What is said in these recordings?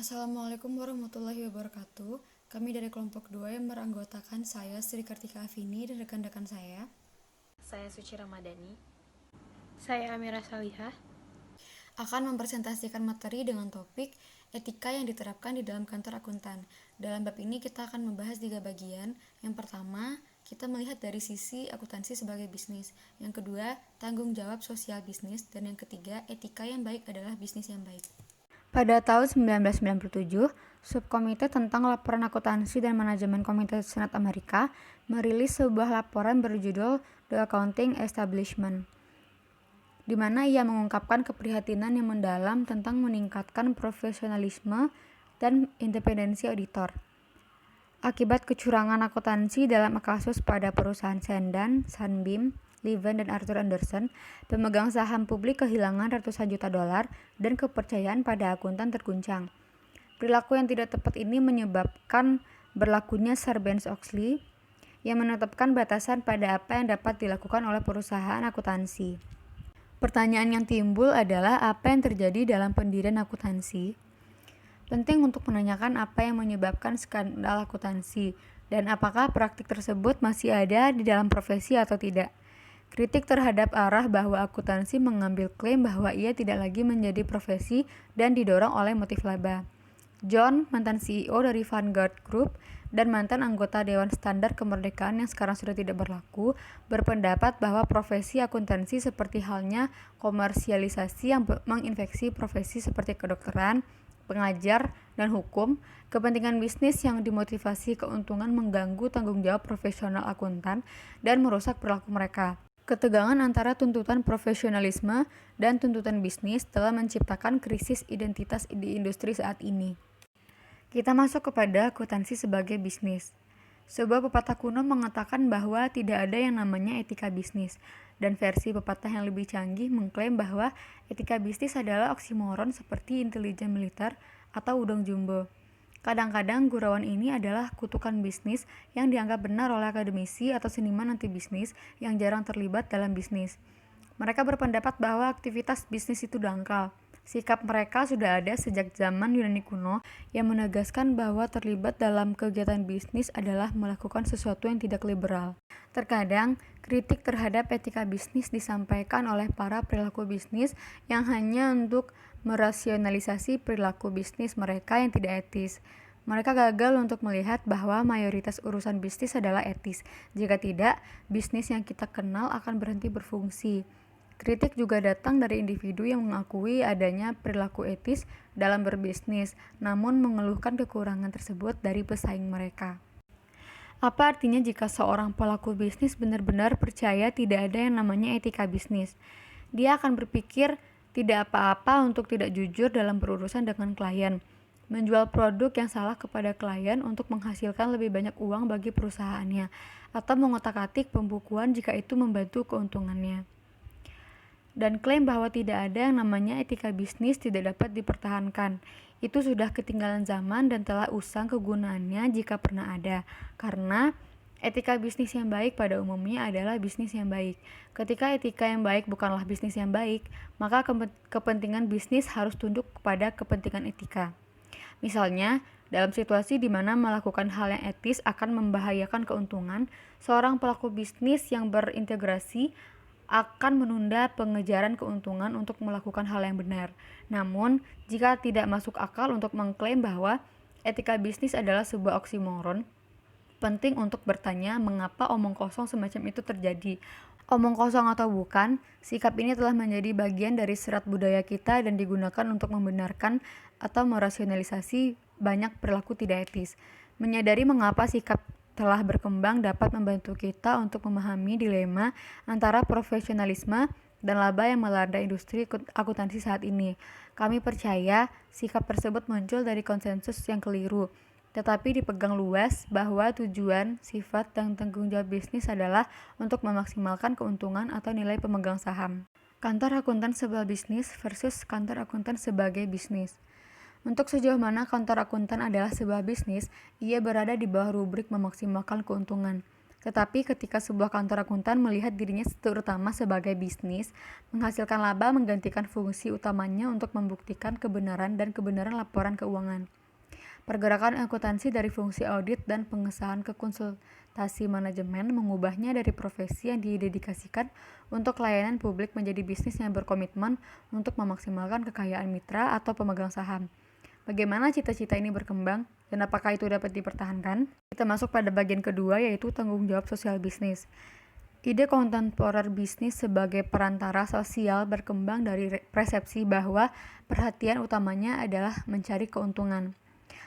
Assalamualaikum warahmatullahi wabarakatuh. Kami dari kelompok 2 yang beranggotakan saya, Sri Kartika Afini, dan rekan-rekan saya. Saya Suci Ramadhani. Saya Amira Salihah. Akan mempresentasikan materi dengan topik etika yang diterapkan di dalam kantor akuntan. Dalam bab ini kita akan membahas 3 bagian. Yang pertama, kita melihat dari sisi akuntansi sebagai bisnis. Yang kedua, tanggung jawab sosial bisnis. Dan yang ketiga, etika yang baik adalah bisnis yang baik. Pada tahun 1997, Subkomite tentang Laporan Akuntansi dan Manajemen Komite Senat Amerika merilis sebuah laporan berjudul The Accounting Establishment, di mana ia mengungkapkan keprihatinan yang mendalam tentang meningkatkan profesionalisme dan independensi auditor. Akibat kecurangan akuntansi dalam kasus pada perusahaan Sandan, Sunbeam, Leven, dan Arthur Andersen, pemegang saham publik kehilangan ratusan juta dolar dan kepercayaan pada akuntan terguncang. Perilaku yang tidak tepat ini menyebabkan berlakunya Sarbanes-Oxley yang menetapkan batasan pada apa yang dapat dilakukan oleh perusahaan akuntansi. Pertanyaan yang timbul adalah apa yang terjadi dalam pendirian akuntansi. Penting untuk menanyakan apa yang menyebabkan skandal akuntansi dan apakah praktik tersebut masih ada di dalam profesi atau tidak. Kritik terhadap arah bahwa akuntansi mengambil klaim bahwa ia tidak lagi menjadi profesi dan didorong oleh motif laba. John, mantan CEO dari Vanguard Group dan mantan anggota Dewan Standar Kemerdekaan yang sekarang sudah tidak berlaku, berpendapat bahwa profesi akuntansi seperti halnya komersialisasi yang menginfeksi profesi seperti kedokteran, pengajar, dan hukum, kepentingan bisnis yang dimotivasi keuntungan mengganggu tanggung jawab profesional akuntan dan merusak perilaku mereka. Ketegangan antara tuntutan profesionalisme dan tuntutan bisnis telah menciptakan krisis identitas di industri saat ini. Kita masuk kepada akuntansi sebagai bisnis. Sebuah pepatah kuno mengatakan bahwa tidak ada yang namanya etika bisnis, dan versi pepatah yang lebih canggih mengklaim bahwa etika bisnis adalah oksimoron seperti intelijen militer atau udang jumbo. Kadang-kadang gurauan ini adalah kutukan bisnis yang dianggap benar oleh akademisi atau seniman anti bisnis yang jarang terlibat dalam bisnis. Mereka berpendapat bahwa aktivitas bisnis itu dangkal. Sikap mereka sudah ada sejak zaman Yunani kuno yang menegaskan bahwa terlibat dalam kegiatan bisnis adalah melakukan sesuatu yang tidak liberal. Terkadang, kritik terhadap etika bisnis disampaikan oleh para perilaku bisnis yang hanya untuk merasionalisasi perilaku bisnis mereka yang tidak etis. Mereka gagal untuk melihat bahwa mayoritas urusan bisnis adalah etis. Jika tidak, bisnis yang kita kenal akan berhenti berfungsi. Kritik juga datang dari individu yang mengakui adanya perilaku etis dalam berbisnis, namun mengeluhkan kekurangan tersebut dari pesaing mereka. Apa artinya jika seorang pelaku bisnis benar-benar percaya tidak ada yang namanya etika bisnis? Dia akan berpikir tidak apa-apa untuk tidak jujur dalam berurusan dengan klien, menjual produk yang salah kepada klien untuk menghasilkan lebih banyak uang bagi perusahaannya, atau mengotak-atik pembukuan jika itu membantu keuntungannya. Dan klaim bahwa tidak ada yang namanya etika bisnis tidak dapat dipertahankan. Itu sudah ketinggalan zaman dan telah usang kegunaannya jika pernah ada. Karena etika bisnis yang baik pada umumnya adalah bisnis yang baik. Ketika etika yang baik bukanlah bisnis yang baik, maka kepentingan bisnis harus tunduk kepada kepentingan etika. Misalnya, dalam situasi di mana melakukan hal yang etis akan membahayakan keuntungan, seorang pelaku bisnis yang berintegrasi akan menunda pengejaran keuntungan untuk melakukan hal yang benar. Namun, jika tidak masuk akal untuk mengklaim bahwa etika bisnis adalah sebuah oksimoron, penting untuk bertanya mengapa omong kosong semacam itu terjadi. Omong kosong atau bukan, sikap ini telah menjadi bagian dari serat budaya kita dan digunakan untuk membenarkan atau merasionalisasi banyak perilaku tidak etis. Menyadari mengapa sikap telah berkembang dapat membantu kita untuk memahami dilema antara profesionalisme dan laba yang melanda industri akuntansi saat ini. Kami percaya sikap tersebut muncul dari konsensus yang keliru, tetapi dipegang luas bahwa tujuan, sifat, dan tanggung jawab bisnis adalah untuk memaksimalkan keuntungan atau nilai pemegang saham. Kantor akuntan sebagai bisnis versus kantor akuntan sebagai bisnis. Untuk sejauh mana kantor akuntan adalah sebuah bisnis, ia berada di bawah rubrik memaksimalkan keuntungan. Tetapi ketika sebuah kantor akuntan melihat dirinya terutama sebagai bisnis, menghasilkan laba menggantikan fungsi utamanya untuk membuktikan kebenaran dan kebenaran laporan keuangan. Pergerakan akuntansi dari fungsi audit dan pengesahan ke konsultasi manajemen mengubahnya dari profesi yang didedikasikan untuk layanan publik menjadi bisnis yang berkomitmen untuk memaksimalkan kekayaan mitra atau pemegang saham. Bagaimana cita-cita ini berkembang dan apakah itu dapat dipertahankan? Kita masuk pada bagian kedua, yaitu tanggung jawab sosial bisnis. Ide kontemporer bisnis sebagai perantara sosial berkembang dari persepsi bahwa perhatian utamanya adalah mencari keuntungan.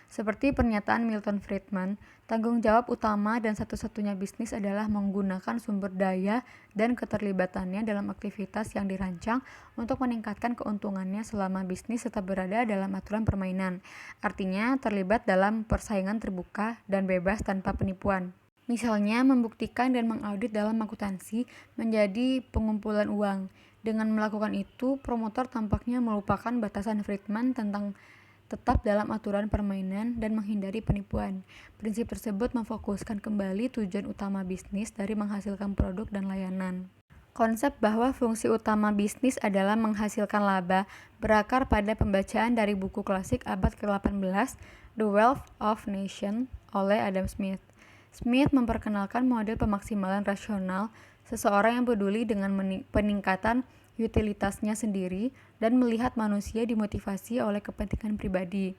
Seperti pernyataan Milton Friedman, tanggung jawab utama dan satu-satunya bisnis adalah menggunakan sumber daya dan keterlibatannya dalam aktivitas yang dirancang untuk meningkatkan keuntungannya selama bisnis tetap berada dalam aturan permainan. Artinya, terlibat dalam persaingan terbuka dan bebas tanpa penipuan. Misalnya, membuktikan dan mengaudit dalam akuntansi menjadi pengumpulan uang. Dengan melakukan itu, promotor tampaknya melupakan batasan Friedman tentang tetap dalam aturan permainan dan menghindari penipuan. Prinsip tersebut memfokuskan kembali tujuan utama bisnis dari menghasilkan produk dan layanan. Konsep bahwa fungsi utama bisnis adalah menghasilkan laba berakar pada pembacaan dari buku klasik abad ke-18, The Wealth of Nations oleh Adam Smith. Smith memperkenalkan model pemaksimalan rasional, seseorang yang peduli dengan peningkatan utilitasnya sendiri dan melihat manusia dimotivasi oleh kepentingan pribadi.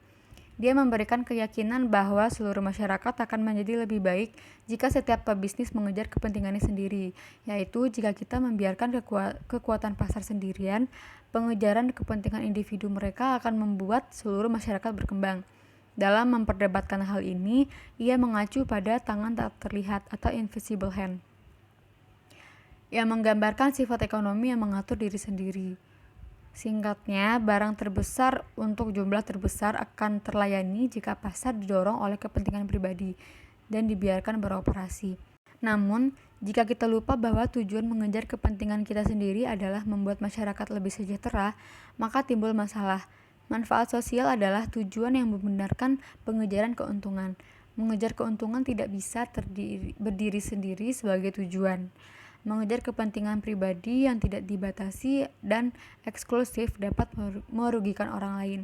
Dia memberikan keyakinan bahwa seluruh masyarakat akan menjadi lebih baik jika setiap pebisnis mengejar kepentingannya sendiri, yaitu jika kita membiarkan kekuatan pasar sendirian, pengejaran kepentingan individu mereka akan membuat seluruh masyarakat berkembang. Dalam memperdebatkan hal ini, ia mengacu pada tangan tak terlihat atau invisible hand, yang menggambarkan sifat ekonomi yang mengatur diri sendiri. Singkatnya, barang terbesar untuk jumlah terbesar akan terlayani jika pasar didorong oleh kepentingan pribadi dan dibiarkan beroperasi. Namun, jika kita lupa bahwa tujuan mengejar kepentingan kita sendiri adalah membuat masyarakat lebih sejahtera, maka timbul masalah. Manfaat sosial adalah tujuan yang membenarkan pengejaran keuntungan. Mengejar keuntungan tidak bisa berdiri sendiri sebagai tujuan. Mengejar kepentingan pribadi yang tidak dibatasi dan eksklusif dapat merugikan orang lain.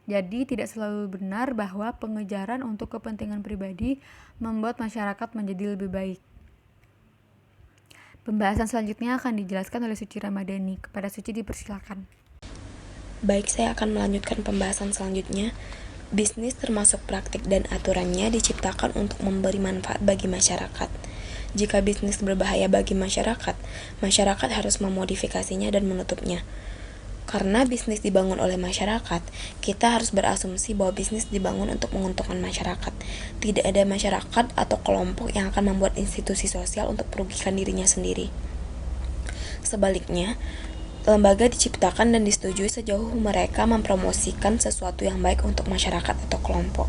Jadi, tidak selalu benar bahwa pengejaran untuk kepentingan pribadi membuat masyarakat menjadi lebih baik. Pembahasan selanjutnya akan dijelaskan oleh Suci Ramadhani. Kepada Suci dipersilakan. Baik, saya akan melanjutkan pembahasan selanjutnya. Bisnis termasuk praktik dan aturannya diciptakan untuk memberi manfaat bagi masyarakat. Jika bisnis berbahaya bagi masyarakat, masyarakat harus memodifikasinya dan menutupnya. Karena bisnis dibangun oleh masyarakat, kita harus berasumsi bahwa bisnis dibangun untuk menguntungkan masyarakat. Tidak ada masyarakat atau kelompok yang akan membuat institusi sosial untuk merugikan dirinya sendiri. Sebaliknya, lembaga diciptakan dan disetujui sejauh mereka mempromosikan sesuatu yang baik untuk masyarakat atau kelompok.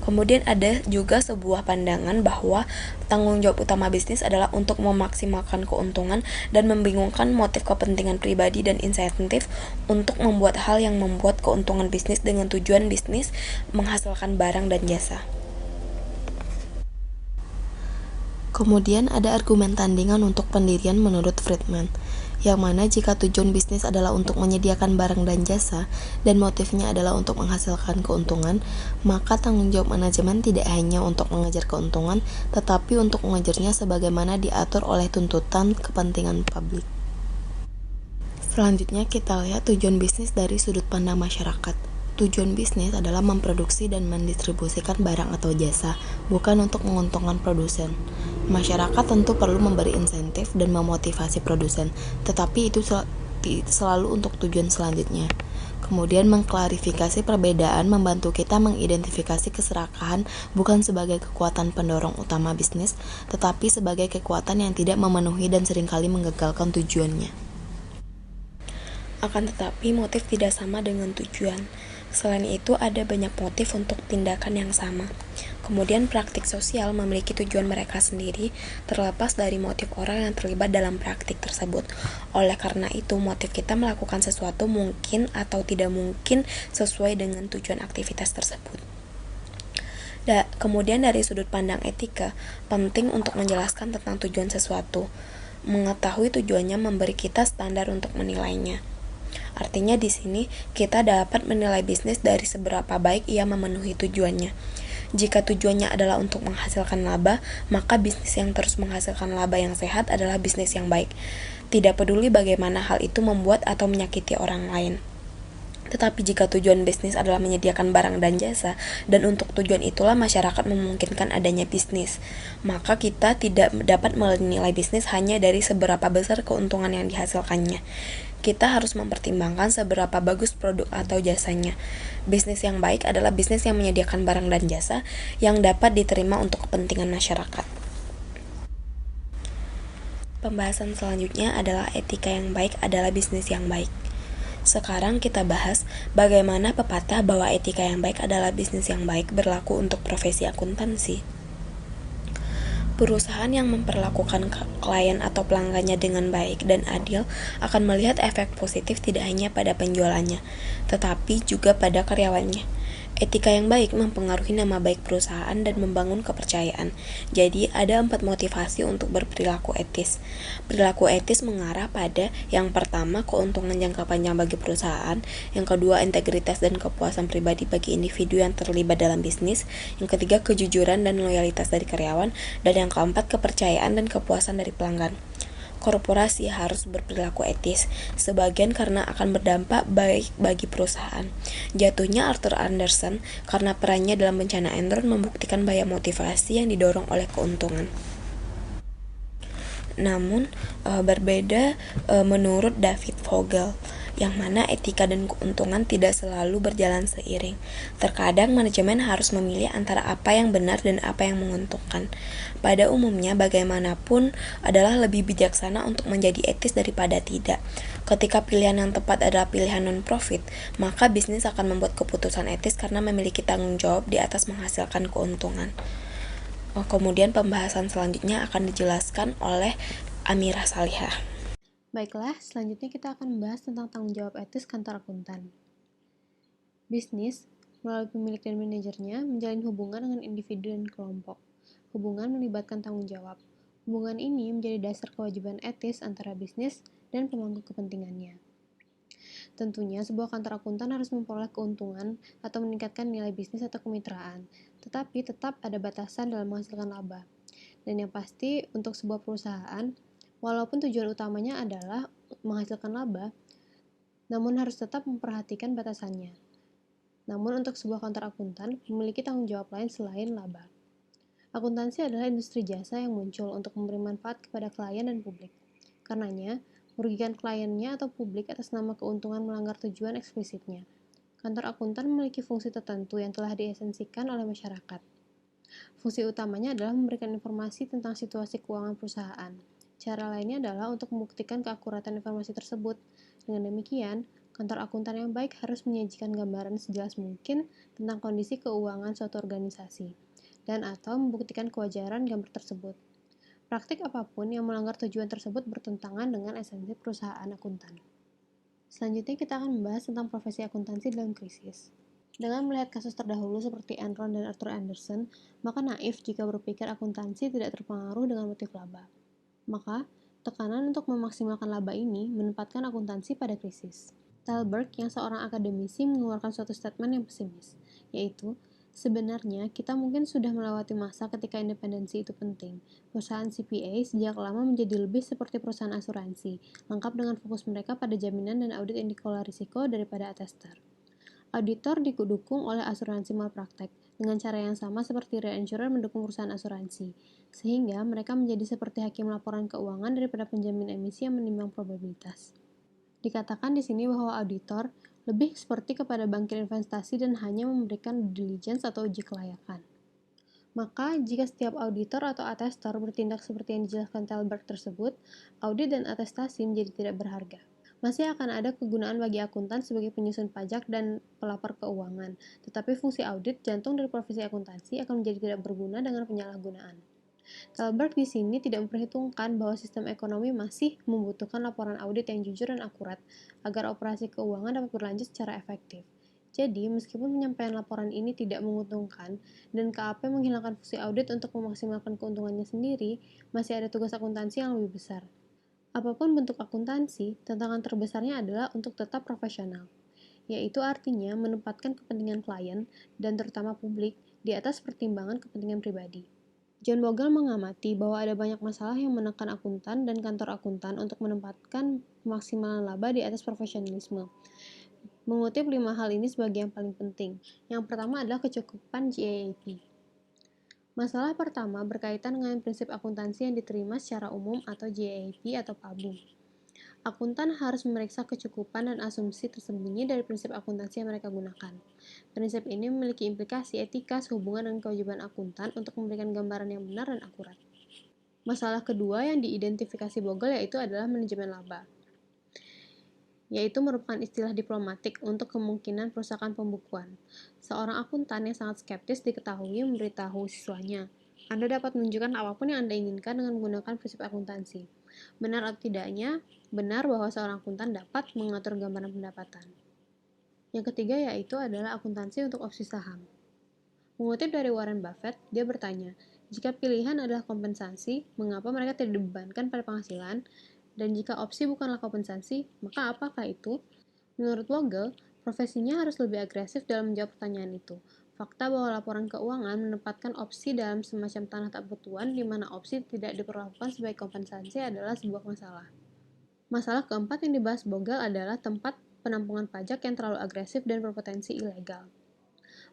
Kemudian ada juga sebuah pandangan bahwa tanggung jawab utama bisnis adalah untuk memaksimalkan keuntungan dan membingungkan motif kepentingan pribadi dan insentif untuk membuat hal yang membuat keuntungan bisnis dengan tujuan bisnis menghasilkan barang dan jasa. Kemudian ada argumen tandingan untuk pendirian menurut Friedman, yang mana jika tujuan bisnis adalah untuk menyediakan barang dan jasa dan motifnya adalah untuk menghasilkan keuntungan, maka tanggung jawab manajemen tidak hanya untuk mengejar keuntungan, tetapi untuk mengejarnya sebagaimana diatur oleh tuntutan kepentingan publik. Selanjutnya kita lihat tujuan bisnis dari sudut pandang masyarakat. Tujuan bisnis adalah memproduksi dan mendistribusikan barang atau jasa, bukan untuk menguntungkan produsen. Masyarakat tentu perlu memberi insentif dan memotivasi produsen, tetapi itu selalu untuk tujuan selanjutnya. Kemudian mengklarifikasi perbedaan membantu kita mengidentifikasi keserakahan bukan sebagai kekuatan pendorong utama bisnis, tetapi sebagai kekuatan yang tidak memenuhi dan seringkali menggagalkan tujuannya. Akan tetapi motif tidak sama dengan tujuan. Selain itu, ada banyak motif untuk tindakan yang sama. Kemudian praktik sosial memiliki tujuan mereka sendiri, terlepas dari motif orang yang terlibat dalam praktik tersebut. Oleh karena itu, motif kita melakukan sesuatu mungkin atau tidak mungkin sesuai dengan tujuan aktivitas tersebut. Kemudian dari sudut pandang etika, penting untuk menjelaskan tentang tujuan sesuatu. Mengetahui tujuannya memberi kita standar untuk menilainya. Artinya di sini kita dapat menilai bisnis dari seberapa baik ia memenuhi tujuannya. Jika tujuannya adalah untuk menghasilkan laba, maka bisnis yang terus menghasilkan laba yang sehat adalah bisnis yang baik. Tidak peduli bagaimana hal itu membuat atau menyakiti orang lain. Tetapi jika tujuan bisnis adalah menyediakan barang dan jasa, dan untuk tujuan itulah masyarakat memungkinkan adanya bisnis, maka kita tidak dapat menilai bisnis hanya dari seberapa besar keuntungan yang dihasilkannya. Kita harus mempertimbangkan seberapa bagus produk atau jasanya. Bisnis yang baik adalah bisnis yang menyediakan barang dan jasa yang dapat diterima untuk kepentingan masyarakat. Pembahasan selanjutnya adalah etika yang baik adalah bisnis yang baik. Sekarang kita bahas bagaimana pepatah bahwa etika yang baik adalah bisnis yang baik berlaku untuk profesi akuntansi. Perusahaan yang memperlakukan klien atau pelanggannya dengan baik dan adil akan melihat efek positif tidak hanya pada penjualannya, tetapi juga pada karyawannya. Etika yang baik mempengaruhi nama baik perusahaan dan membangun kepercayaan. Jadi, ada 4 motivasi untuk berperilaku etis. Perilaku etis mengarah pada yang pertama, keuntungan jangka panjang bagi perusahaan, yang kedua, integritas dan kepuasan pribadi bagi individu yang terlibat dalam bisnis, yang ketiga, kejujuran dan loyalitas dari karyawan, dan yang keempat, kepercayaan dan kepuasan dari pelanggan. Korporasi harus berperilaku etis, sebagian karena akan berdampak baik bagi perusahaan. Jatuhnya Arthur Andersen karena perannya dalam bencana Enron membuktikan bahwa motivasi yang didorong oleh keuntungan. Namun, berbeda menurut David Vogel, yang mana etika dan keuntungan tidak selalu berjalan seiring. Terkadang manajemen harus memilih antara apa yang benar dan apa yang menguntungkan. Pada umumnya, bagaimanapun adalah lebih bijaksana untuk menjadi etis daripada tidak. Ketika pilihan yang tepat adalah pilihan non-profit, maka bisnis akan membuat keputusan etis karena memiliki tanggung jawab di atas menghasilkan keuntungan. Kemudian pembahasan selanjutnya akan dijelaskan oleh Amirah Salihah. Baiklah, selanjutnya kita akan membahas tentang tanggung jawab etis kantor akuntan. Bisnis, melalui pemilik dan manajernya, menjalin hubungan dengan individu dan kelompok. Hubungan melibatkan tanggung jawab. Hubungan ini menjadi dasar kewajiban etis antara bisnis dan pemangku kepentingannya. Tentunya, sebuah kantor akuntan harus memperoleh keuntungan atau meningkatkan nilai bisnis atau kemitraan, tetapi tetap ada batasan dalam menghasilkan laba. Dan yang pasti, untuk sebuah perusahaan, walaupun tujuan utamanya adalah menghasilkan laba, namun harus tetap memperhatikan batasannya. Namun untuk sebuah kantor akuntan memiliki tanggung jawab lain selain laba. Akuntansi adalah industri jasa yang muncul untuk memberi manfaat kepada klien dan publik. Karenanya, merugikan kliennya atau publik atas nama keuntungan melanggar tujuan eksplisitnya. Kantor akuntan memiliki fungsi tertentu yang telah diesensikan oleh masyarakat. Fungsi utamanya adalah memberikan informasi tentang situasi keuangan perusahaan. Cara lainnya adalah untuk membuktikan keakuratan informasi tersebut. Dengan demikian, kantor akuntan yang baik harus menyajikan gambaran sejelas mungkin tentang kondisi keuangan suatu organisasi, dan atau membuktikan kewajaran gambar tersebut. Praktik apapun yang melanggar tujuan tersebut bertentangan dengan esensi perusahaan akuntan. Selanjutnya kita akan membahas tentang profesi akuntansi dalam krisis. Dengan melihat kasus terdahulu seperti Enron dan Arthur Andersen, maka naif jika berpikir akuntansi tidak terpengaruh dengan motif laba. Maka, tekanan untuk memaksimalkan laba ini menempatkan akuntansi pada krisis. Thalberg, yang seorang akademisi, mengeluarkan suatu statement yang pesimis, yaitu, sebenarnya kita mungkin sudah melewati masa ketika independensi itu penting. Perusahaan CPA sejak lama menjadi lebih seperti perusahaan asuransi, lengkap dengan fokus mereka pada jaminan dan audit yang dikelola risiko daripada attester. Auditor didukung oleh asuransi malpraktek, dengan cara yang sama seperti reinsurer mendukung perusahaan asuransi, sehingga mereka menjadi seperti hakim laporan keuangan daripada penjamin emisi yang menimbang probabilitas. Dikatakan di sini bahwa auditor lebih seperti kepada bankir investasi dan hanya memberikan due diligence atau uji kelayakan. Maka, jika setiap auditor atau atestor bertindak seperti yang dijelaskan Thalberg tersebut, audit dan atestasi menjadi tidak berharga. Masih akan ada kegunaan bagi akuntan sebagai penyusun pajak dan pelapor keuangan, tetapi fungsi audit, jantung dari profesi akuntansi, akan menjadi tidak berguna dengan penyalahgunaan. Thalberg di sini tidak memperhitungkan bahwa sistem ekonomi masih membutuhkan laporan audit yang jujur dan akurat agar operasi keuangan dapat berlanjut secara efektif. Jadi, meskipun penyampaian laporan ini tidak menguntungkan dan KAP menghilangkan fungsi audit untuk memaksimalkan keuntungannya sendiri, masih ada tugas akuntansi yang lebih besar. Apapun bentuk akuntansi, tantangan terbesarnya adalah untuk tetap profesional, yaitu artinya menempatkan kepentingan klien dan terutama publik di atas pertimbangan kepentingan pribadi. John Bogle mengamati bahwa ada banyak masalah yang menekan akuntan dan kantor akuntan untuk menempatkan pemaksimalan laba di atas profesionalisme. Mengutip 5 hal ini sebagai yang paling penting. Yang pertama adalah kecukupan GAAP. Masalah pertama berkaitan dengan prinsip akuntansi yang diterima secara umum atau GAAP atau PABU. Akuntan harus memeriksa kecukupan dan asumsi tersembunyi dari prinsip akuntansi yang mereka gunakan. Prinsip ini memiliki implikasi etika sehubungan dengan kewajiban akuntan untuk memberikan gambaran yang benar dan akurat. Masalah kedua yang diidentifikasi Bogle yaitu adalah manajemen laba, yaitu merupakan istilah diplomatik untuk kemungkinan perusahaan pembukuan. Seorang akuntan yang sangat skeptis diketahui memberitahu siswanya, Anda dapat menunjukkan apapun yang Anda inginkan dengan menggunakan prinsip akuntansi. Benar atau tidaknya, benar bahwa seorang akuntan dapat mengatur gambaran pendapatan. Yang ketiga yaitu adalah akuntansi untuk opsi saham. Mengutip dari Warren Buffett, dia bertanya, jika pilihan adalah kompensasi, mengapa mereka tidak dibebankan pada penghasilan? Dan jika opsi bukanlah kompensasi, maka apakah itu? Menurut Bogle, profesinya harus lebih agresif dalam menjawab pertanyaan itu. Fakta bahwa laporan keuangan menempatkan opsi dalam semacam tanah tak bertuan di mana opsi tidak diperlakukan sebagai kompensasi adalah sebuah masalah. Masalah keempat yang dibahas Bogle adalah tempat penampungan pajak yang terlalu agresif dan berpotensi ilegal.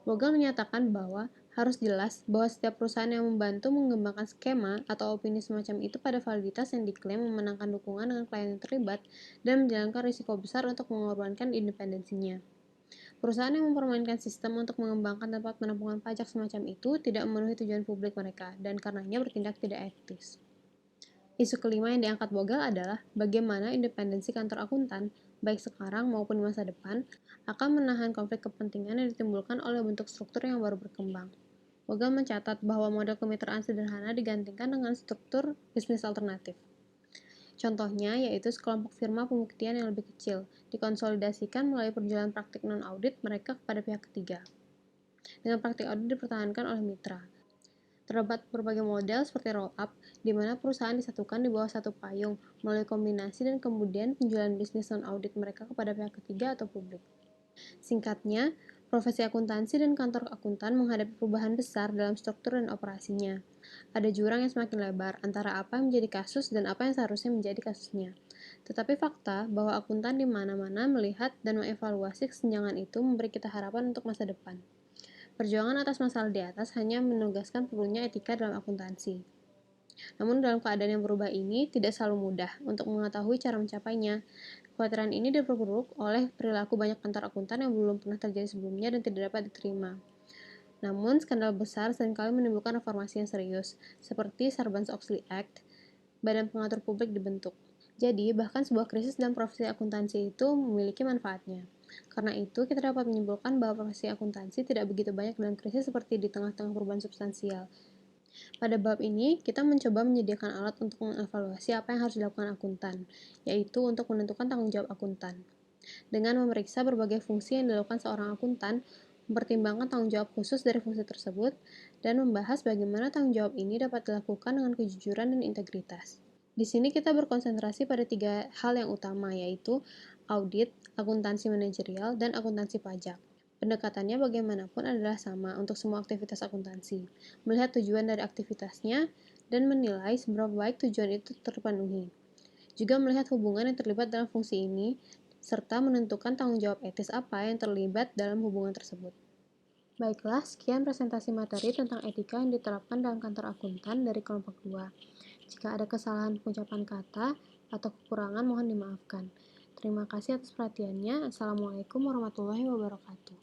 Bogle menyatakan bahwa harus jelas bahwa setiap perusahaan yang membantu mengembangkan skema atau opini semacam itu pada validitas yang diklaim memenangkan dukungan dengan klien yang terlibat dan menjalankan risiko besar untuk mengorbankan independensinya. Perusahaan yang mempermainkan sistem untuk mengembangkan tempat penampungan pajak semacam itu tidak memenuhi tujuan publik mereka dan karenanya bertindak tidak etis. Isu kelima yang diangkat Bogle adalah bagaimana independensi kantor akuntan, baik sekarang maupun di masa depan, akan menahan konflik kepentingan yang ditimbulkan oleh bentuk struktur yang baru berkembang. Bogle mencatat bahwa model kemitraan sederhana digantikan dengan struktur bisnis alternatif. Contohnya yaitu sekelompok firma pembuktian yang lebih kecil, dikonsolidasikan melalui perjalanan praktik non-audit mereka kepada pihak ketiga. Dengan praktik audit dipertahankan oleh mitra. Terdapat berbagai model seperti roll-up, di mana perusahaan disatukan di bawah satu payung melalui kombinasi dan kemudian penjualan bisnis non-audit mereka kepada pihak ketiga atau publik. Singkatnya, profesi akuntansi dan kantor akuntan menghadapi perubahan besar dalam struktur dan operasinya. Ada jurang yang semakin lebar antara apa yang menjadi kasus dan apa yang seharusnya menjadi kasusnya. Tetapi fakta bahwa akuntan di mana-mana melihat dan mengevaluasi kesenjangan itu memberi kita harapan untuk masa depan. Perjuangan atas masalah di atas hanya menugaskan perlunya etika dalam akuntansi. Namun dalam keadaan yang berubah ini, tidak selalu mudah untuk mengetahui cara mencapainya. Kekhawatiran ini diperburuk oleh perilaku banyak kantor akuntan yang belum pernah terjadi sebelumnya dan tidak dapat diterima. Namun, skandal besar seringkali menimbulkan reformasi yang serius, seperti Sarbanes-Oxley Act, badan pengatur publik dibentuk. Jadi, bahkan sebuah krisis dalam profesi akuntansi itu memiliki manfaatnya. Karena itu, kita dapat menyimpulkan bahwa profesi akuntansi tidak begitu banyak dalam krisis seperti di tengah-tengah perubahan substansial. Pada bab ini, kita mencoba menyediakan alat untuk mengevaluasi apa yang harus dilakukan akuntan, yaitu untuk menentukan tanggung jawab akuntan. Dengan memeriksa berbagai fungsi yang dilakukan seorang akuntan, mempertimbangkan tanggung jawab khusus dari fungsi tersebut, dan membahas bagaimana tanggung jawab ini dapat dilakukan dengan kejujuran dan integritas. Di sini kita berkonsentrasi pada 3 hal yang utama, yaitu audit, akuntansi manajerial, dan akuntansi pajak. Pendekatannya bagaimanapun adalah sama untuk semua aktivitas akuntansi, melihat tujuan dari aktivitasnya, dan menilai seberapa baik tujuan itu terpenuhi. Juga melihat hubungan yang terlibat dalam fungsi ini, serta menentukan tanggung jawab etis apa yang terlibat dalam hubungan tersebut. Baiklah, sekian presentasi materi tentang etika yang diterapkan dalam kantor akuntan dari kelompok 2. Jika ada kesalahan pengucapan kata atau kekurangan mohon dimaafkan. Terima kasih atas perhatiannya. Assalamualaikum warahmatullahi wabarakatuh.